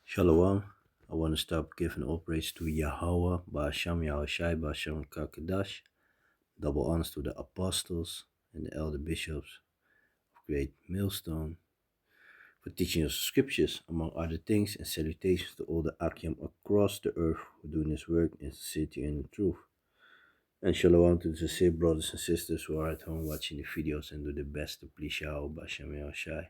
Shalom. I want to start giving all praise to Yahweh, Ba'asham Yahushai, Ba'asham Kakadash. Double honors to the apostles and the elder bishops of Great Millstone for teaching us the scriptures, among other things, and salutations to all the Akim across the earth who do this work in sincerity and in truth. And shalom to the sincere brothers and sisters who are at home watching the videos and do their best to please Yahweh, Ba'asham Yahushai.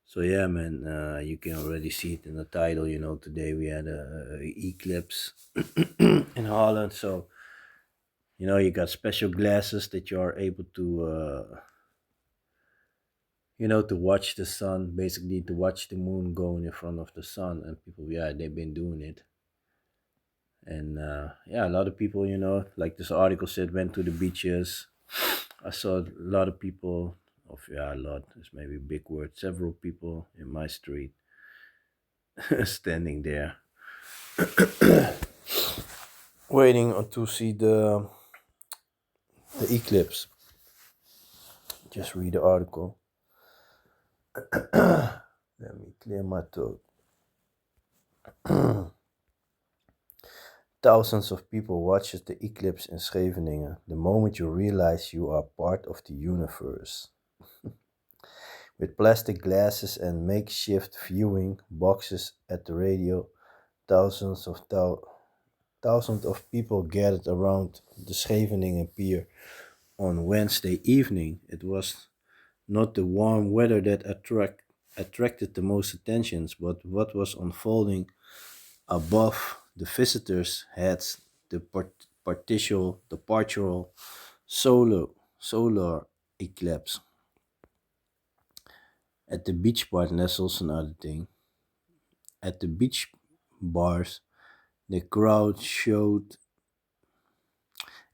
So yeah, man, you can already see it in the title. Today we had a eclipse in Holland. So you got special glasses that you are able to watch the sun, basically to watch the moon going in front of the sun. And people, yeah, they've been doing it. And yeah, a lot of people, like this article said, went to the beaches. I saw a lot of people. A lot is maybe a big word. Several people in my street standing there waiting to see the eclipse. Just read the article. Let me clear my throat. Thousands of people watched the eclipse in Scheveningen the moment you realize you are part of the universe. With plastic glasses and makeshift viewing boxes at the radio, thousands of people gathered around the Scheveningen pier on Wednesday evening. It was not the warm weather that attracted the most attentions, but what was unfolding above the visitors' heads, the partial solar eclipse. At the beach bar, and that's also another thing. At the beach bars, the crowd showed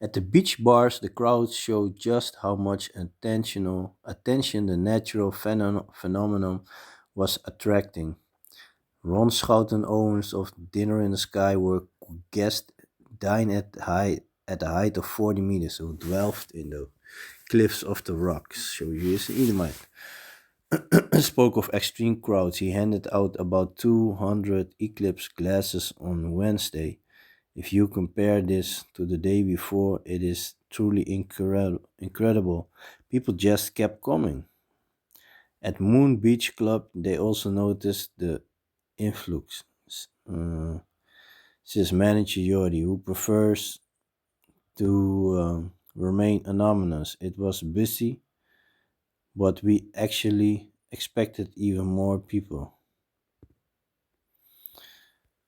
the crowd showed just how much attention the natural phenomenon was attracting. Ron Schouten owners of Dinner in the Sky were guests dine at the height of 40 meters, who dwelled in the cliffs of the rocks. So he is an Edomite. Spoke of extreme crowds. He handed out about 200 eclipse glasses on Wednesday. If you compare this to the day before, it is truly incredible. People just kept coming. At Moon Beach Club, they also noticed the influx. Says manager Yori, who prefers to remain anonymous. It was busy, but we actually expected even more people.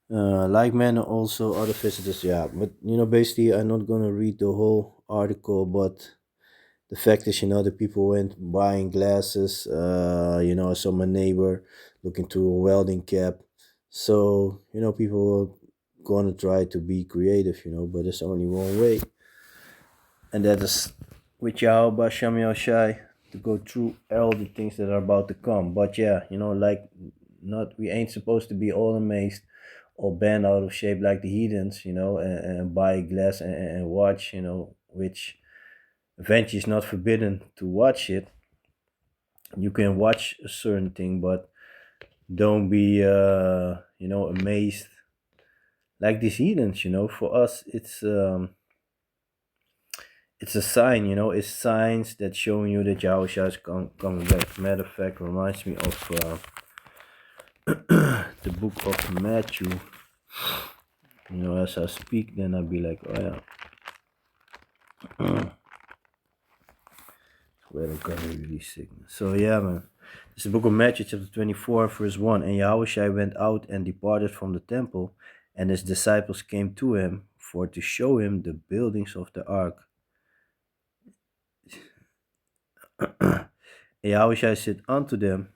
Like men, also other visitors, yeah. But basically, I'm not gonna read the whole article, but the fact is, the people went buying glasses. I saw my neighbor looking through a welding cap. So, people are gonna try to be creative, but there's only one way. And that is with Yahweh Shem Yoshai to go through all the things that are about to come. But yeah, like not we ain't supposed to be all amazed or bent out of shape like the heathens, and buy glass and watch, which eventually is not forbidden to watch it. You can watch a certain thing, but don't be amazed like these heathens. For us it's a sign, it's signs that showing you that Yahushua is coming back. Matter of fact, reminds me of the book of Matthew. As I speak, then I'll be like, oh yeah. Where I'm gonna release sickness. So yeah, man. It's the book of Matthew, chapter 24, verse 1. And Yahushua went out and departed from the temple, and his disciples came to him for to show him the buildings of the ark. And Yahushua said unto them,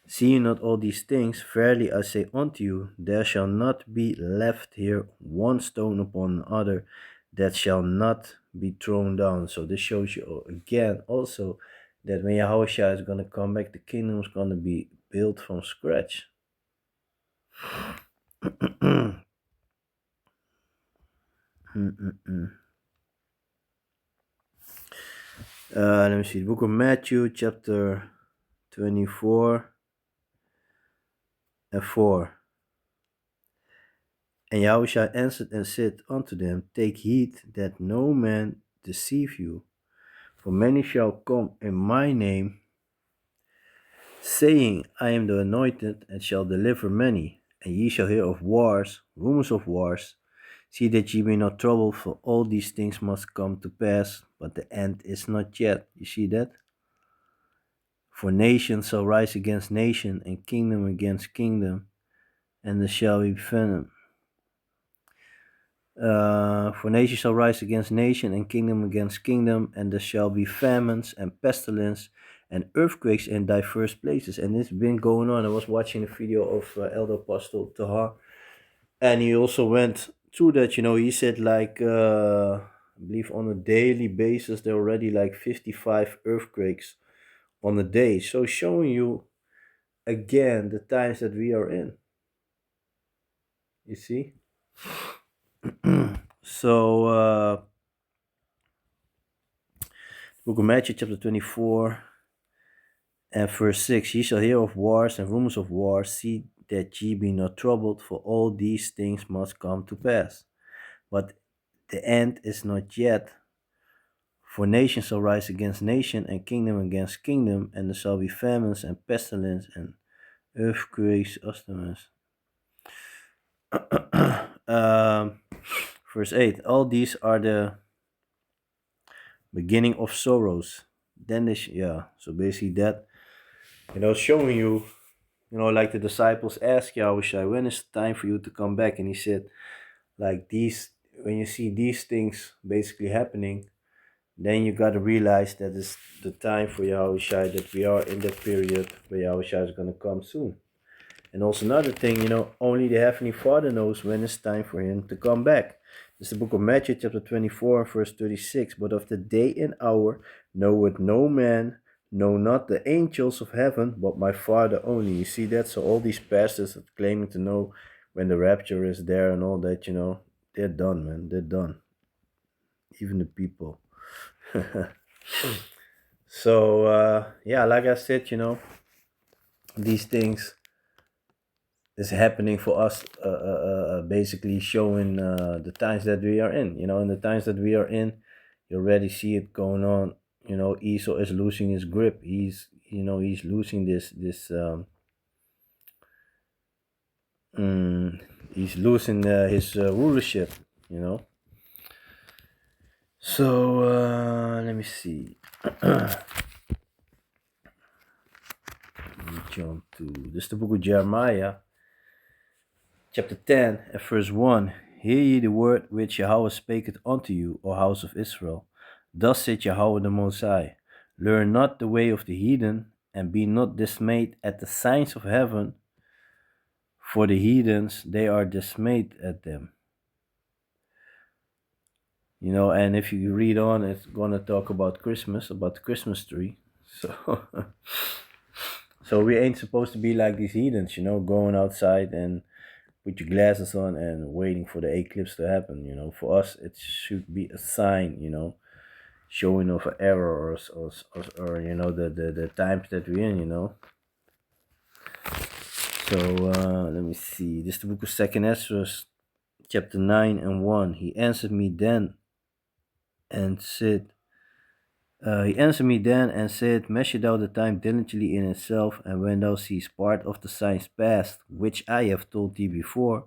see ye not all these things? Verily I say unto you, there shall not be left here one stone upon another that shall not be thrown down. So this shows you again also that when Yahushua is going to come back, the kingdom is going to be built from scratch. Let me see. The book of Matthew, chapter 24. and 4. And Yahushua answered and said unto them, Take heed that no man deceive you, for many shall come in my name, saying, I am the anointed, and shall deliver many. And ye shall hear of wars, rumors of wars. See that ye be not troubled, for all these things must come to pass, but the end is not yet. You see that? For nation shall rise against nation, and kingdom against kingdom, and there shall be famine. For nation shall rise against nation, and kingdom against kingdom, and there shall be famines and pestilence and earthquakes in diverse places. And it's been going on. I was watching a video of Elder Apostle Tahar, and he also went through that. He said like I believe on a daily basis there are already like 55 earthquakes on a day. So showing you again the times that we are in. You see. So book of Matthew chapter 24 and verse 6, Ye shall hear of wars and rumors of wars. See that ye be not troubled, for all these things must come to pass. But the end is not yet. For nation shall rise against nation, and kingdom against kingdom, and there shall be famines and pestilence and earthquakes. um, Verse 8, all these are the beginning of sorrows. Then this, so basically that, showing you, like the disciples asked Yahushua, when is the time for you to come back? And he said, like these, when you see these things basically happening, then you got to realize that it's the time for Yahushua, that we are in that period where Yahushua is going to come soon. And also another thing, only the Heavenly Father knows when it's time for him to come back. This is the book of Matthew chapter 24 verse 36. But of the day and hour knoweth no man, no, not the angels of heaven, but my Father only. You see that? So all these pastors are claiming to know when the rapture is there and all that, they're done, man. They're done. Even the people. So, like I said, these things is happening for us, basically showing the times that we are in. In the times that we are in, you already see it going on. Esau is losing his grip. He's losing he's losing his rulership. So let me see. Let me jump to this. Is the book of Jeremiah, chapter 10 and verse 1. Hear ye the word which Yahweh spaketh unto you, O house of Israel. Thus saith Yahweh the Most High, learn not the way of the heathen, and be not dismayed at the signs of heaven, for the heathens, they are dismayed at them. And if you read on, it's going to talk about Christmas, about the Christmas tree. So, so we ain't supposed to be like these heathens, going outside and put your glasses on and waiting for the eclipse to happen. For us, it should be a sign, showing of an error or the times that we're in. So let me see. This is the book of 2nd Ezra, chapter 9 and 1. He answered me then and said, measure thou the time diligently in itself, and when thou seest part of the signs past, which I have told thee before,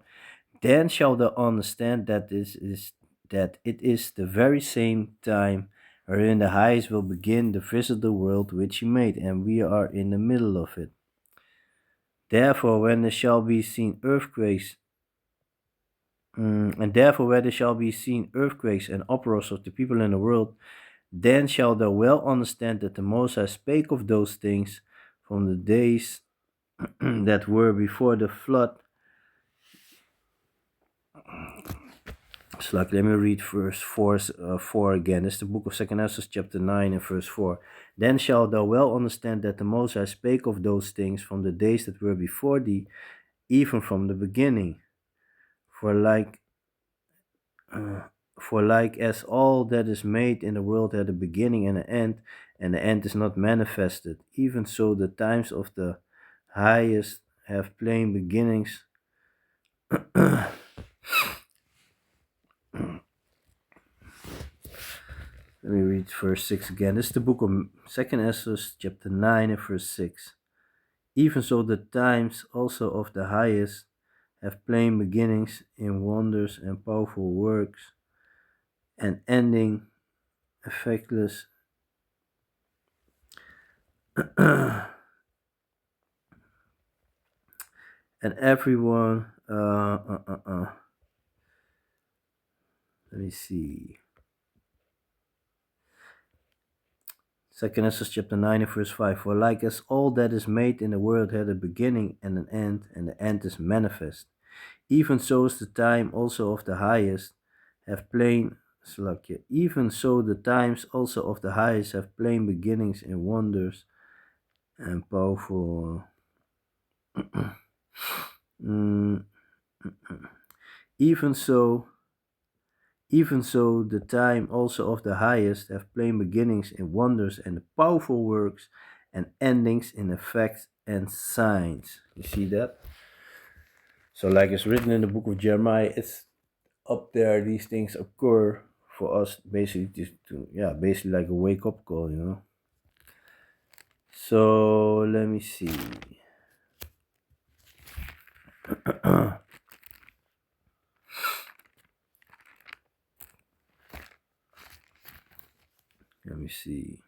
then shalt thou understand that it is the very same time wherein the highest will begin to visit the world which he made, and we are in the middle of it. Therefore, when there shall be seen earthquakes, and therefore where there shall be seen earthquakes and uproars of the people in the world, then shalt thou well understand that the Most High spake of those things from the days that were before the flood. So let me read verse 4 again. This is the book of 2nd Ezra, chapter 9 and verse 4. Then shalt thou well understand that the Most High spake of those things from the days that were before thee, even from the beginning. For like as all that is made in the world had a beginning and an end, and the end is not manifested, even so the times of the highest have plain beginnings. Let me read verse 6 again. This is the book of 2nd Ezra, chapter 9 and verse 6. Even so, the times also of the highest have plain beginnings in wonders and powerful works, and ending effectless. And everyone, let me see. Second Ezra chapter 9 and verse 5. For like as all that is made in the world had a beginning and an end, and the end is manifest, even so is the time also of the highest have plain Slakia. Even so the times also of the highest have plain beginnings in wonders and powerful. Mm, even so Even so, the time also of the highest have plain beginnings in wonders and powerful works, and endings in effects and signs. You see that? So, like it's written in the book of Jeremiah, it's up there. These things occur for us, basically, just to basically like a wake up call, you know. So let me see. Let me see.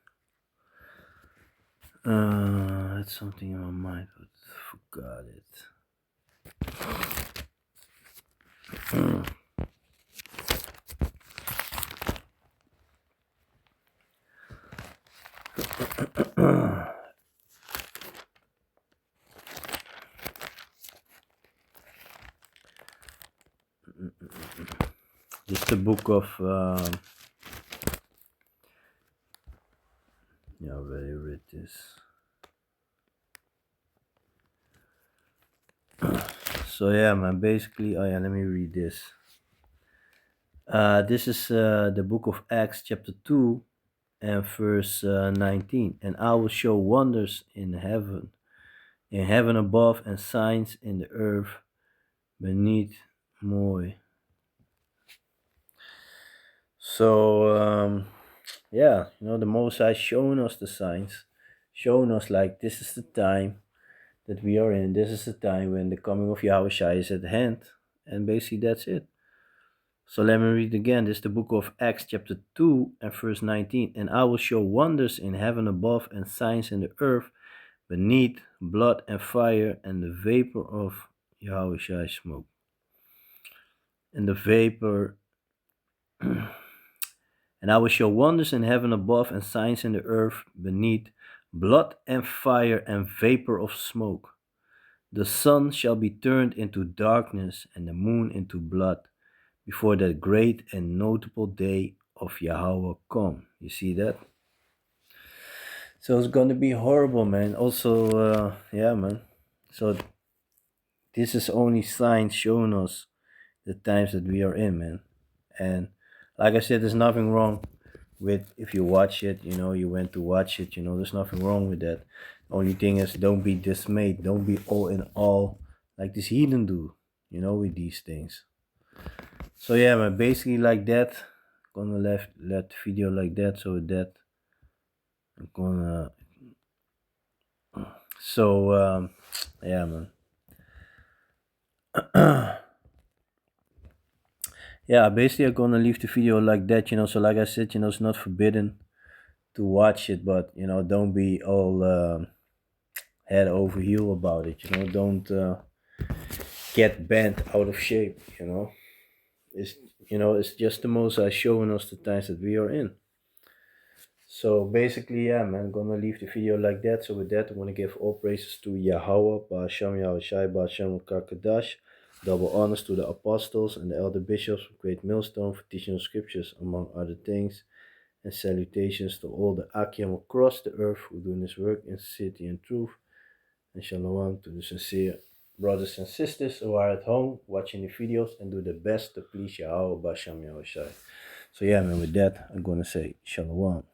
It's something in my mind, but forgot it. This is the book of where I read this. So yeah, man. Basically, let me read this. This is the book of Acts, chapter 2, and verse 19. And I will show wonders in heaven above, and signs in the earth beneath. Mooi. So the Most High shown us the signs, shown us like this is the time that we are in. This is the time when the coming of Yahushua is at hand, and basically that's it. So let me read again. This is the book of Acts, chapter 2, and verse 19. And I will show wonders in heaven above, and signs in the earth beneath, blood and fire, and the vapor of Yahushua's smoke. And the vapor, and I will show wonders in heaven above, and signs in the earth beneath, blood and fire, and vapor of smoke. The sun shall be turned into darkness, and the moon into blood, before that great and notable day of Yahweh come. You see that? So it's gonna be horrible, man. Also, man. So this is only signs showing us the times that we are in, man. And like I said, there's nothing wrong with if you watch it, you went to watch it, there's nothing wrong with that. Only thing is, don't be dismayed. Don't be all in all like this heathen do, with these things. So yeah, man, basically like that. Gonna let the video like that. So with that, I'm gonna. So yeah, man. Yeah, basically I'm gonna leave the video like that. So like I said, it's not forbidden to watch it, but don't be all head over heel about it. Don't get bent out of shape. It's just the Most High showing us the times that we are in. So basically, yeah, man, I'm gonna leave the video like that. So with that, I want to give all praises to Yahweh, Ba'Hashem Yahushai, Ba'Hashem Kakadash, double honors to the apostles and the elder bishops of Great Millstone for teaching the scriptures, among other things, and salutations to all the Akim across the earth who do this work in sincerity and truth, and shalom to the sincere brothers and sisters who are at home watching the videos and do the best to please Yahweh, Ba'Hashem Yahushai. So yeah, man, with that, I'm gonna say shalom.